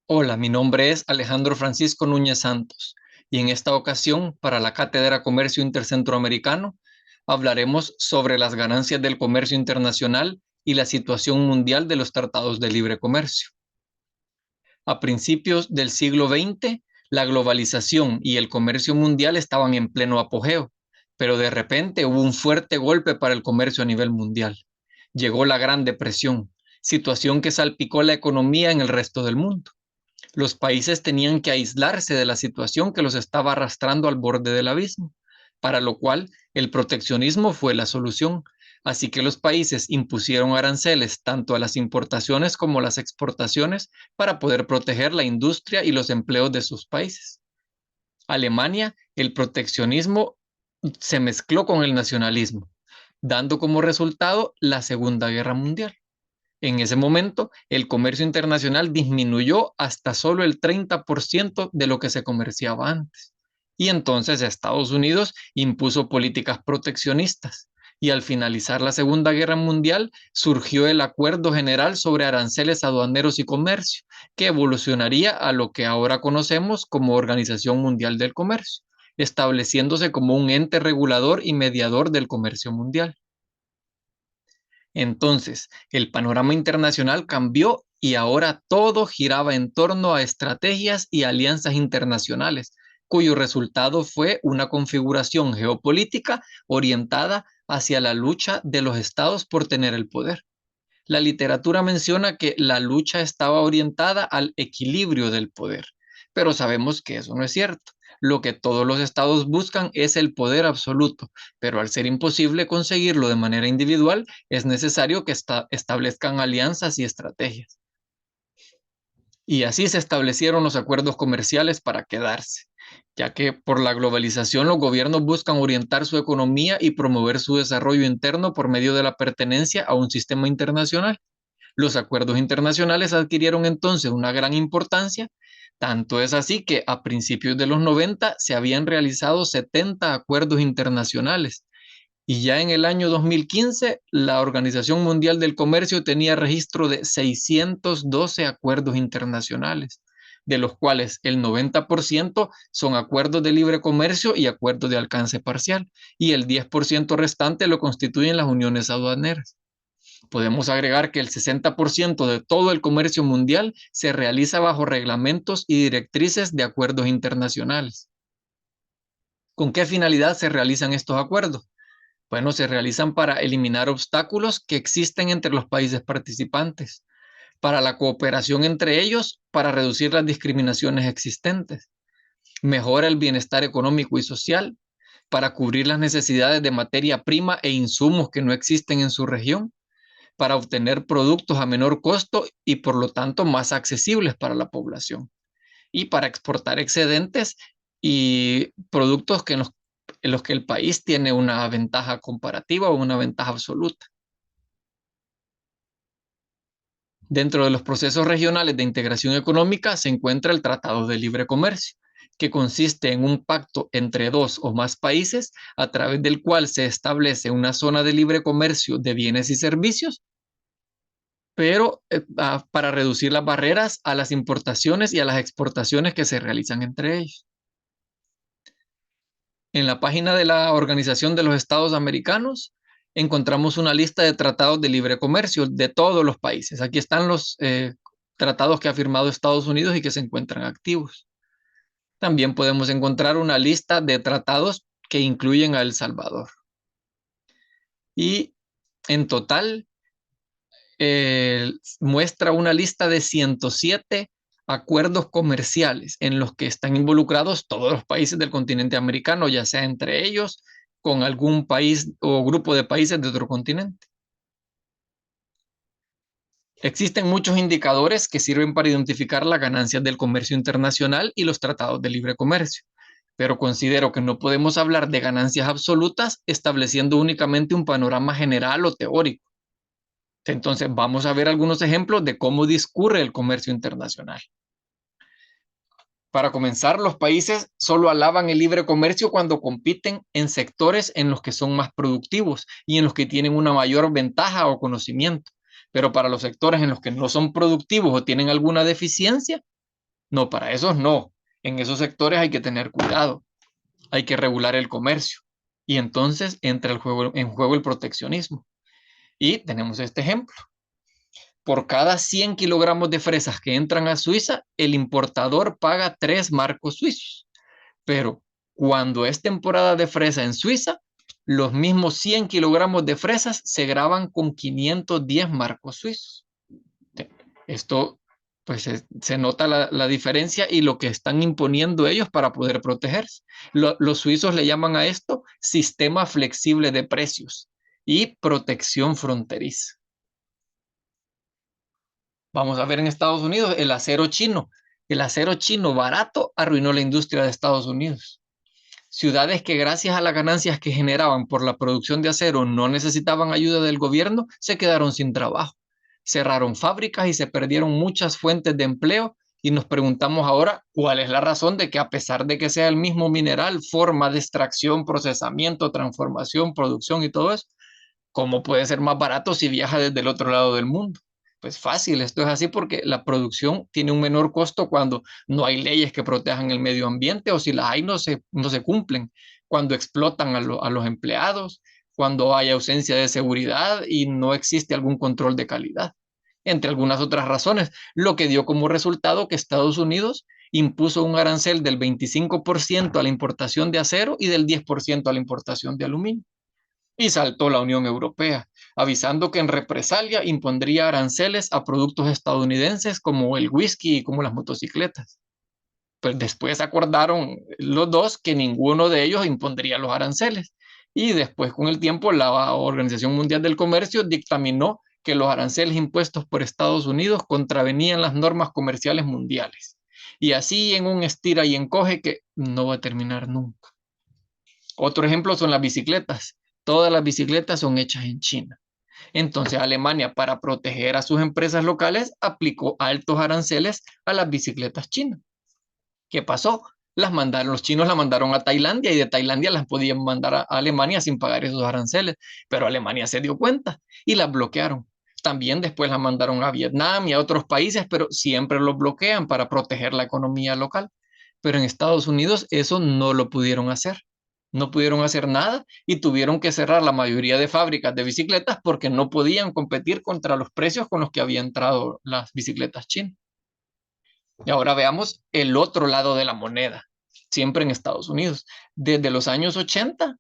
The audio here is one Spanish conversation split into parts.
Hola, mi nombre es Alejandro Francisco Núñez Santos y en esta ocasión, para la Cátedra Comercio Intercentroamericano, hablaremos sobre las ganancias del comercio internacional y la situación mundial de los tratados de libre comercio. A principios del siglo XX, la globalización y el comercio mundial estaban en pleno apogeo, pero de repente hubo un fuerte golpe para el comercio a nivel mundial. Llegó la Gran Depresión, situación que salpicó la economía en el resto del mundo. Los países tenían que aislarse de la situación que los estaba arrastrando al borde del abismo, para lo cual el proteccionismo fue la solución. Así que los países impusieron aranceles tanto a las importaciones como a las exportaciones para poder proteger la industria y los empleos de sus países. Alemania, el proteccionismo se mezcló con el nacionalismo, dando como resultado la Segunda Guerra Mundial. En ese momento, el comercio internacional disminuyó hasta solo el 30% de lo que se comerciaba antes. Y entonces Estados Unidos impuso políticas proteccionistas. Y al finalizar la Segunda Guerra Mundial, surgió el Acuerdo General sobre Aranceles Aduaneros y Comercio, que evolucionaría a lo que ahora conocemos como Organización Mundial del Comercio, estableciéndose como un ente regulador y mediador del comercio mundial. Entonces, el panorama internacional cambió y ahora todo giraba en torno a estrategias y alianzas internacionales, cuyo resultado fue una configuración geopolítica orientada hacia la lucha de los estados por tener el poder. La literatura menciona que la lucha estaba orientada al equilibrio del poder, pero sabemos que eso no es cierto. Lo que todos los estados buscan es el poder absoluto, pero al ser imposible conseguirlo de manera individual, es necesario que establezcan alianzas y estrategias. Y así se establecieron los acuerdos comerciales para quedarse, ya que por la globalización los gobiernos buscan orientar su economía y promover su desarrollo interno por medio de la pertenencia a un sistema internacional. Los acuerdos internacionales adquirieron entonces una gran importancia, tanto es así que a principios de los 90 se habían realizado 70 acuerdos internacionales y ya en el año 2015 la Organización Mundial del Comercio tenía registro de 612 acuerdos internacionales, de los cuales el 90% son acuerdos de libre comercio y acuerdos de alcance parcial, y el 10% restante lo constituyen las uniones aduaneras. Podemos agregar que el 60% de todo el comercio mundial se realiza bajo reglamentos y directrices de acuerdos internacionales. ¿Con qué finalidad se realizan estos acuerdos? Bueno, se realizan para eliminar obstáculos que existen entre los países participantes, para la cooperación entre ellos, para reducir las discriminaciones existentes, mejora el bienestar económico y social, para cubrir las necesidades de materia prima e insumos que no existen en su región, para obtener productos a menor costo y por lo tanto más accesibles para la población, y para exportar excedentes y productos en los que el país tiene una ventaja comparativa o una ventaja absoluta. Dentro de los procesos regionales de integración económica se encuentra el Tratado de Libre Comercio, que consiste en un pacto entre dos o más países a través del cual se establece una zona de libre comercio de bienes y servicios, pero para reducir las barreras a las importaciones y a las exportaciones que se realizan entre ellos. En la página de la Organización de los Estados Americanos encontramos una lista de tratados de libre comercio de todos los países. Aquí están los tratados que ha firmado Estados Unidos y que se encuentran activos. También podemos encontrar una lista de tratados que incluyen a El Salvador. Y en total muestra una lista de 107 acuerdos comerciales en los que están involucrados todos los países del continente americano, ya sea entre ellos con algún país o grupo de países de otro continente. Existen muchos indicadores que sirven para identificar las ganancias del comercio internacional y los tratados de libre comercio, pero considero que no podemos hablar de ganancias absolutas estableciendo únicamente un panorama general o teórico. Entonces, vamos a ver algunos ejemplos de cómo discurre el comercio internacional. Para comenzar, los países solo alaban el libre comercio cuando compiten en sectores en los que son más productivos y en los que tienen una mayor ventaja o conocimiento. Pero para los sectores en los que no son productivos o tienen alguna deficiencia, No, para esos no. En esos sectores hay que tener cuidado, hay que regular el comercio. Y entonces entra en juego el proteccionismo. Y tenemos este ejemplo. Por cada 100 kilogramos de fresas que entran a Suiza, el importador paga 3 marcos suizos. Pero cuando es temporada de fresa en Suiza, los mismos 100 kilogramos de fresas se graban con 510 marcos suizos. Esto, pues se nota la diferencia y lo que están imponiendo ellos para poder protegerse. Los suizos le llaman a esto sistema flexible de precios y protección fronteriza. Vamos a ver en Estados Unidos el acero chino. El acero chino barato arruinó la industria de Estados Unidos. Ciudades que gracias a las ganancias que generaban por la producción de acero no necesitaban ayuda del gobierno, se quedaron sin trabajo. Cerraron fábricas y se perdieron muchas fuentes de empleo y nos preguntamos ahora cuál es la razón de que a pesar de que sea el mismo mineral, forma de extracción, procesamiento, transformación, producción y todo eso, ¿cómo puede ser más barato si viaja desde el otro lado del mundo? Pues fácil, esto es así porque la producción tiene un menor costo cuando no hay leyes que protejan el medio ambiente o si las hay no se cumplen, cuando explotan a los empleados, cuando hay ausencia de seguridad y no existe algún control de calidad, entre algunas otras razones, lo que dio como resultado que Estados Unidos impuso un arancel del 25% a la importación de acero y del 10% a la importación de aluminio. Y saltó la Unión Europea, avisando que en represalia impondría aranceles a productos estadounidenses como el whisky y como las motocicletas. Pues después acordaron los dos que ninguno de ellos impondría los aranceles. Y después, con el tiempo, la Organización Mundial del Comercio dictaminó que los aranceles impuestos por Estados Unidos contravenían las normas comerciales mundiales. Y así en un estira y encoge que no va a terminar nunca. Otro ejemplo son las bicicletas. Todas las bicicletas son hechas en China. Entonces Alemania, para proteger a sus empresas locales, aplicó altos aranceles a las bicicletas chinas. ¿Qué pasó? Los chinos las mandaron a Tailandia y de Tailandia las podían mandar a Alemania sin pagar esos aranceles, pero Alemania se dio cuenta y las bloquearon. También después las mandaron a Vietnam y a otros países, pero siempre los bloquean para proteger la economía local. Pero en Estados Unidos eso no lo pudieron hacer. No pudieron hacer nada y tuvieron que cerrar la mayoría de fábricas de bicicletas porque no podían competir contra los precios con los que habían entrado las bicicletas chinas. Y ahora veamos el otro lado de la moneda, siempre en Estados Unidos. Desde los años 80,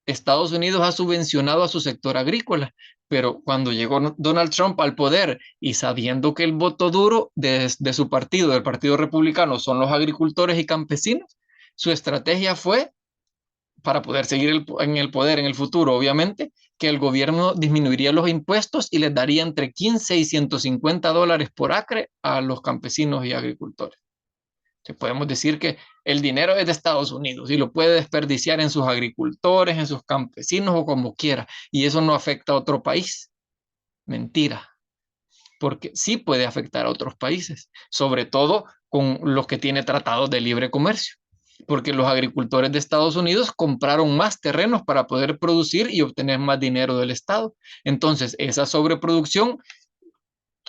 Estados Unidos ha subvencionado a su sector agrícola, pero cuando llegó Donald Trump al poder y sabiendo que el voto duro de su partido, del Partido Republicano, son los agricultores y campesinos, su estrategia fue para poder seguir en el poder en el futuro, obviamente, que el gobierno disminuiría los impuestos y les daría entre 15 y $150 por acre a los campesinos y agricultores. Entonces, podemos decir que el dinero es de Estados Unidos y lo puede desperdiciar en sus agricultores, en sus campesinos o como quiera, y eso no afecta a otro país. Mentira, porque sí puede afectar a otros países, sobre todo con los que tiene tratados de libre comercio, porque los agricultores de Estados Unidos compraron más terrenos para poder producir y obtener más dinero del Estado. Entonces, esa sobreproducción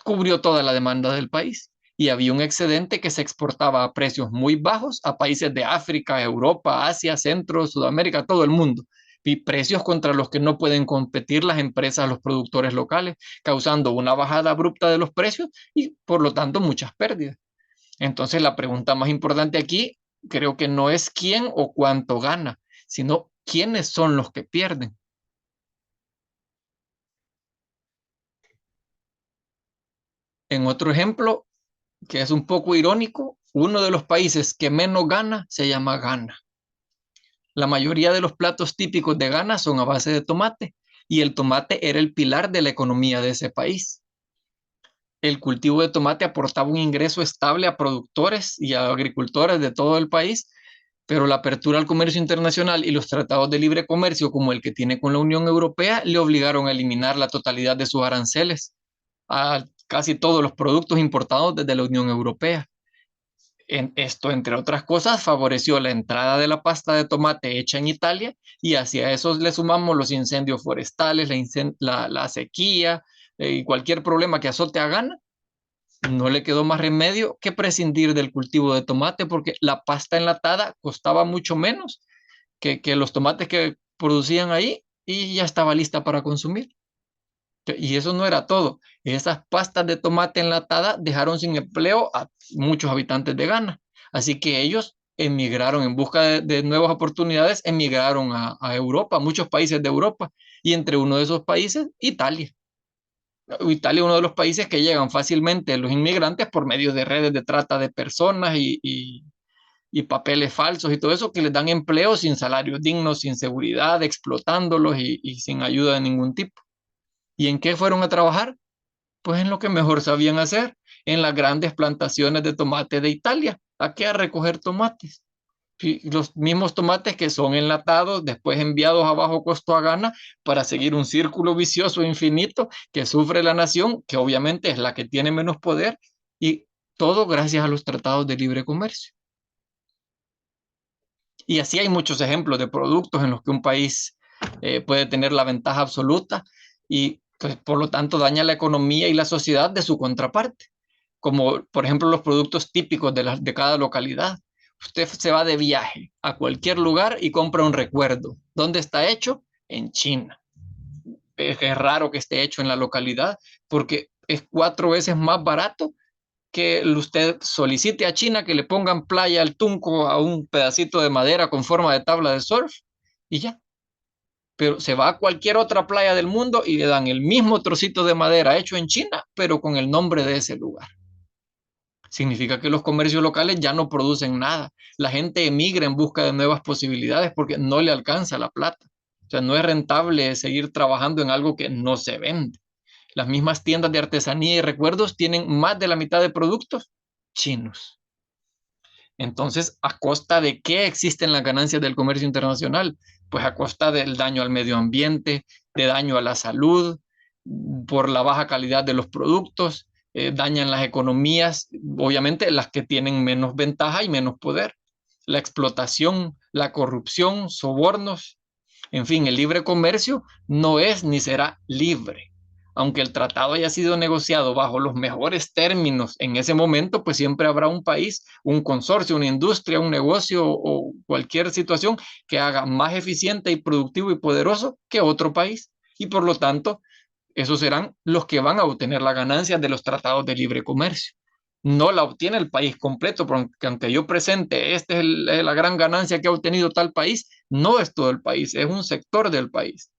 cubrió toda la demanda del país y había un excedente que se exportaba a precios muy bajos a países de África, Europa, Asia, Centro, Sudamérica, todo el mundo. Y precios contra los que no pueden competir las empresas, los productores locales, causando una bajada abrupta de los precios y por lo tanto muchas pérdidas. Entonces la pregunta más importante aquí creo que no es quién o cuánto gana, sino quiénes son los que pierden. En otro ejemplo, que es un poco irónico, uno de los países que menos gana se llama Ghana. La mayoría de los platos típicos de Ghana son a base de tomate y el tomate era el pilar de la economía de ese país. El cultivo de tomate aportaba un ingreso estable a productores y a agricultores de todo el país, pero la apertura al comercio internacional y los tratados de libre comercio como el que tiene con la Unión Europea le obligaron a eliminar la totalidad de sus aranceles a casi todos los productos importados desde la Unión Europea. Esto, entre otras cosas, favoreció la entrada de la pasta de tomate hecha en Italia y hacia eso le sumamos los incendios forestales, la sequía y cualquier problema que azote a Ghana. no le quedó más remedio que prescindir del cultivo de tomate porque la pasta enlatada costaba mucho menos que los tomates que producían ahí y ya estaba lista para consumir. Y eso no era todo. Esas pastas de tomate enlatada dejaron sin empleo a muchos habitantes de Ghana. Así que ellos emigraron en busca de nuevas oportunidades, emigraron a Europa, a muchos países de Europa. Y entre uno de esos países, Italia. Italia es uno de los países que llegan fácilmente los inmigrantes por medio de redes de trata de personas y papeles falsos y todo eso que les dan empleo sin salarios dignos, sin seguridad, explotándolos y sin ayuda de ningún tipo. ¿Y en qué fueron a trabajar? Pues en lo que mejor sabían hacer, en las grandes plantaciones de tomate de Italia. ¿A qué? A recoger tomates. Y los mismos tomates que son enlatados, después enviados a bajo costo a Ghana para seguir un círculo vicioso infinito que sufre la nación, que obviamente es la que tiene menos poder, y todo gracias a los tratados de libre comercio. Y así hay muchos ejemplos de productos en los que un país puede tener la ventaja absoluta y pues, por lo tanto daña la economía y la sociedad de su contraparte, como por ejemplo los productos típicos de cada localidad. Usted se va de viaje a cualquier lugar y compra un recuerdo. ¿Dónde está hecho? En China. Es raro que esté hecho en la localidad porque es 4 veces más barato que usted solicite a China que le pongan playa al tunco a un pedacito de madera con forma de tabla de surf y ya. Pero se va a cualquier otra playa del mundo y le dan el mismo trocito de madera hecho en China, pero con el nombre de ese lugar. Significa que los comercios locales ya no producen nada. La gente emigra en busca de nuevas posibilidades porque no le alcanza la plata. O sea, no es rentable seguir trabajando en algo que no se vende. Las mismas tiendas de artesanía y recuerdos tienen más de la mitad de productos chinos. Entonces, ¿a costa de qué existen las ganancias del comercio internacional? Pues a costa del daño al medio ambiente, de daño a la salud, por la baja calidad de los productos, dañan las economías, obviamente las que tienen menos ventaja y menos poder. La explotación, la corrupción, sobornos, en fin, el libre comercio no es ni será libre. Aunque el tratado haya sido negociado bajo los mejores términos en ese momento, pues siempre habrá un país, un consorcio, una industria, un negocio o cualquier situación que haga más eficiente y productivo y poderoso que otro país. Y por lo tanto, esos serán los que van a obtener la ganancia de los tratados de libre comercio. No la obtiene el país completo, porque aunque yo presente, esta es la gran ganancia que ha obtenido tal país, no es todo el país, es un sector del país.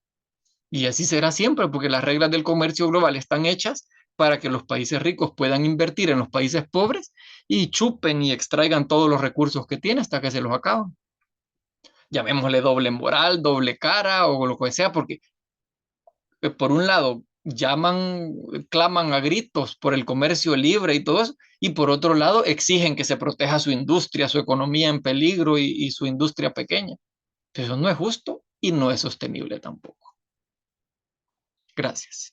Y así será siempre, porque las reglas del comercio global están hechas para que los países ricos puedan invertir en los países pobres y chupen y extraigan todos los recursos que tienen hasta que se los acaban. Llamémosle doble moral, doble cara o lo que sea, porque por un lado llaman, claman a gritos por el comercio libre y todo eso, y por otro lado exigen que se proteja su industria, su economía en peligro y su industria pequeña. Eso no es justo y no es sostenible tampoco. Gracias.